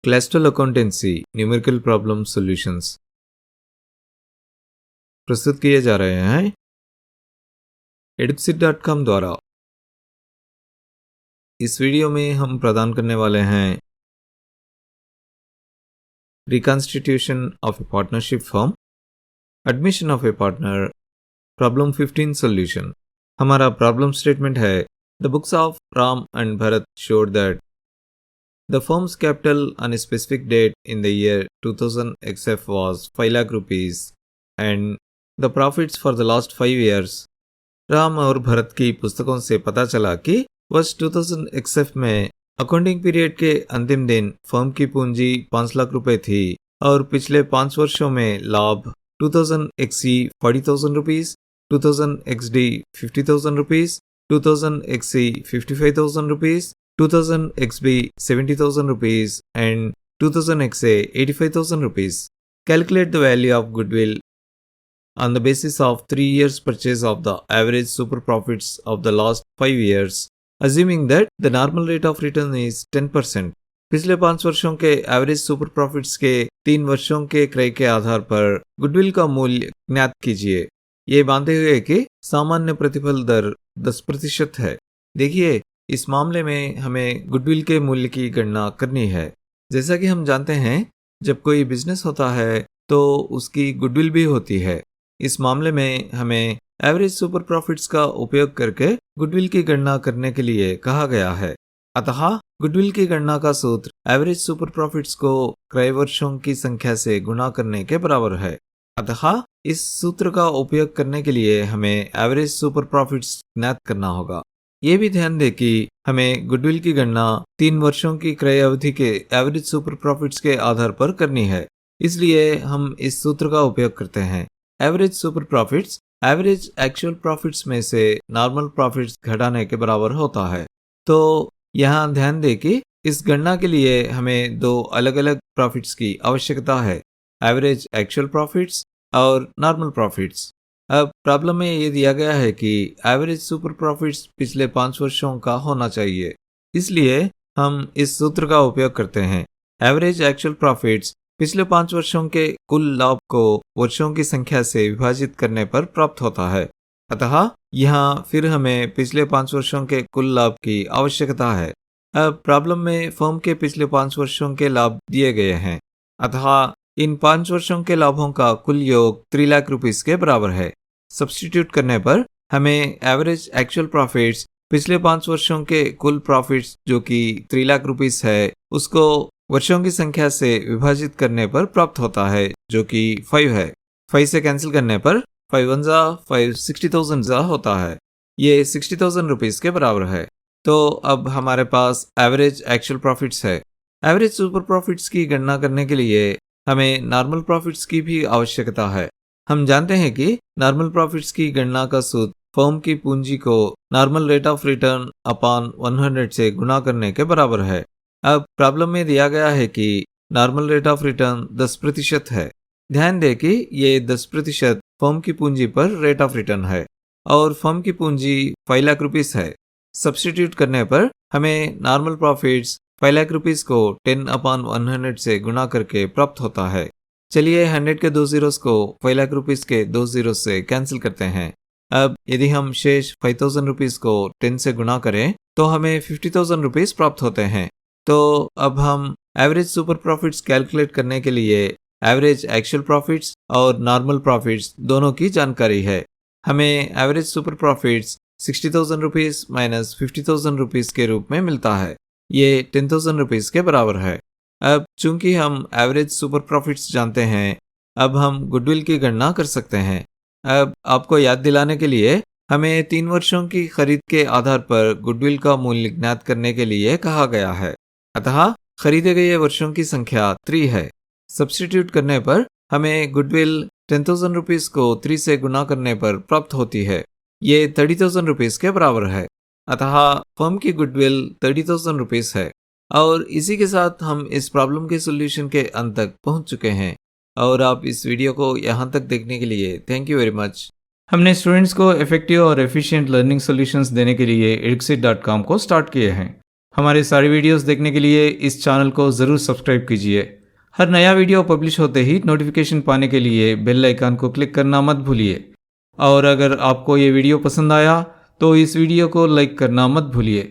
Clustal accountancy numerical problem solutions प्रस्तुत किए जा रहे हैं eduxit.com द्वारा। इस वीडियो में हम प्रदान करने वाले हैं reconstitution of A partnership firm, admission of A partner, problem 15 solution. हमारा प्रॉब्लम स्टेटमेंट है the books of Ram and Bharat showed that the firm's capital on a specific date in the year 2000 XF was 5 lakh rupees and the profits for the last 5 years। Ram और भरत की पुस्तकों से पता चला कि वर्ष 2000 XF में अकाउंटिंग पीरियड के अंतिम दिन फर्म की पूंजी 5 लाख रुपए थी और पिछले 5 वर्षों में लाभ 2000 XE 40,000 rupees, 2000 XD 50,000 rupees, 2000 XE 55,000 rupees, 2000 XB 70,000 rupees and 2000 XA 85,000 rupees. Calculate the value of goodwill on the basis of 3 years purchase of the average super profits of the last 5 years, assuming that the normal rate of return is 10%. पिछले 5 वर्षों के average super profits के 3 वर्षों के क्रय के आधार पर goodwill का मूल्य ज्ञात कीजिए, ये मानते हुए कि सामान्य प्रतिफल दर 10% है। देखिए, इस मामले में हमें गुडविल के मूल्य की गणना करनी है। जैसा कि हम जानते हैं, जब कोई बिजनेस होता है तो उसकी गुडविल भी होती है। इस मामले में हमें एवरेज सुपर प्रॉफिट्स का उपयोग करके गुडविल की गणना करने के लिए कहा गया है। अतः गुडविल की गणना का सूत्र एवरेज सुपर प्रॉफिट्स को क्रय वर्षों की संख्या से गुणा करने के बराबर है। अतः इस सूत्र का उपयोग करने के लिए हमें एवरेज सुपर प्रॉफिट्स ज्ञात करना होगा। ये भी ध्यान दें कि हमें गुडविल की गणना 3 वर्षों की क्रय अवधि के एवरेज सुपर प्रॉफिट्स के आधार पर करनी है, इसलिए हम इस सूत्र का उपयोग करते हैं। Average super profits average actual profits में से नॉर्मल प्रॉफिट्स घटाने के बराबर होता है। तो यहाँ ध्यान दें कि इस गणना के लिए हमें 2 अलग अलग प्रॉफिट्स की आवश्यकता है, एवरेज एक्चुअल प्रॉफिट्स और नॉर्मल प्रॉफिट्स। अब प्रॉब्लम में ये दिया गया है कि एवरेज सुपर प्रॉफिट्स पिछले 5 वर्षों का होना चाहिए, इसलिए हम इस सूत्र का उपयोग करते हैं। एवरेज एक्चुअल प्रॉफिट्स पिछले 5 वर्षों के कुल लाभ को वर्षों की संख्या से विभाजित करने पर प्राप्त होता है। अतः यहाँ फिर हमें पिछले 5 वर्षों के कुल लाभ की आवश्यकता है। अब प्रॉब्लम में फर्म के पिछले 5 वर्षों के लाभ दिए गए हैं, अतः इन 5 वर्षों के लाभों का कुल योग 3 लाख रुपीस के बराबर है। सब्स्टिट्यूट करने पर हमें एवरेज एक्चुअल प्रॉफिट्स पिछले 5 वर्षों के कुल प्रॉफिट्स जो कि 3 लाख रुपीस है, उसको वर्षों की संख्या से विभाजित करने पर प्राप्त होता है, जो कि 5 है। 5 से कैंसिल करने पर 5 1 5 60,000 होता है। ये 60,000 रुपीस के बराबर है। तो अब हमारे पास एवरेज एक्चुअल प्रॉफिट्स है। एवरेज सुपर प्रॉफिट्स की गणना करने के लिए हमें नॉर्मल प्रॉफिट्स की भी आवश्यकता है। हम जानते हैं कि नॉर्मल प्रॉफिट्स की गणना का सूत्र फर्म की पूंजी को normal rate of return upon 100 से गुणा करने के बराबर है। अब प्रॉब्लम में दिया गया है कि नॉर्मल रेट ऑफ रिटर्न 10% है। ध्यान दें कि ये 10% फर्म की पूंजी पर रेट ऑफ रिटर्न है और फर्म की पूंजी 5 लाख रुपीस है। सब्स्टिट्यूट करने पर हमें नॉर्मल प्रॉफिट्स 5 लाख रुपीस को 10/100 से गुणा करके प्राप्त होता है। चलिए 100 के 2 जीरोस को 5 लाख रुपीस के 2 जीरोस से कैंसिल करते हैं। अब यदि हम शेष 5,000 रुपीस को 10 से गुणा करें तो हमें 50,000 रुपीस प्राप्त होते हैं। तो अब हम एवरेज सुपर प्रॉफिट्स कैलकुलेट करने के लिए एवरेज एक्चुअल प्रॉफिट्स और नॉर्मल प्रॉफिट्स दोनों की जानकारी है। हमें average super profits 60,000 rupees minus 50,000 rupees के रूप में मिलता है। ये 10,000 रुपीस के बराबर है। अब चूंकि हम एवरेज सुपर प्रॉफिट्स जानते हैं, अब हम गुडविल की गणना कर सकते हैं। अब आपको याद दिलाने के लिए हमें 3 वर्षों की खरीद के आधार पर गुडविल का मूल्य ज्ञात करने के लिए कहा गया है। अतः खरीदे गए वर्षों की संख्या 3 है। सब्स्टिट्यूट करने पर हमें गुडविल 10,000 रुपीस को 3 से गुणा करने पर प्राप्त होती है। ये 30,000 रुपीस के बराबर है। अतः फर्म की गुडविल 30,000 रुपीस है। और इसी के साथ हम इस प्रॉब्लम के सॉल्यूशन के अंत तक पहुंच चुके हैं और आप इस वीडियो को यहाँ तक देखने के लिए थैंक यू वेरी मच। हमने स्टूडेंट्स को इफेक्टिव और एफिशिएंट लर्निंग सॉल्यूशंस देने के लिए eduxit.com को स्टार्ट किए हैं। हमारे सारे वीडियोस देखने के लिए इस चैनल को ज़रूर सब्सक्राइब कीजिए। हर नया वीडियो पब्लिश होते ही नोटिफिकेशन पाने के लिए बेल आइकन को क्लिक करना मत भूलिए। और अगर आपको ये वीडियो पसंद आया तो इस वीडियो को लाइक करना मत भूलिए।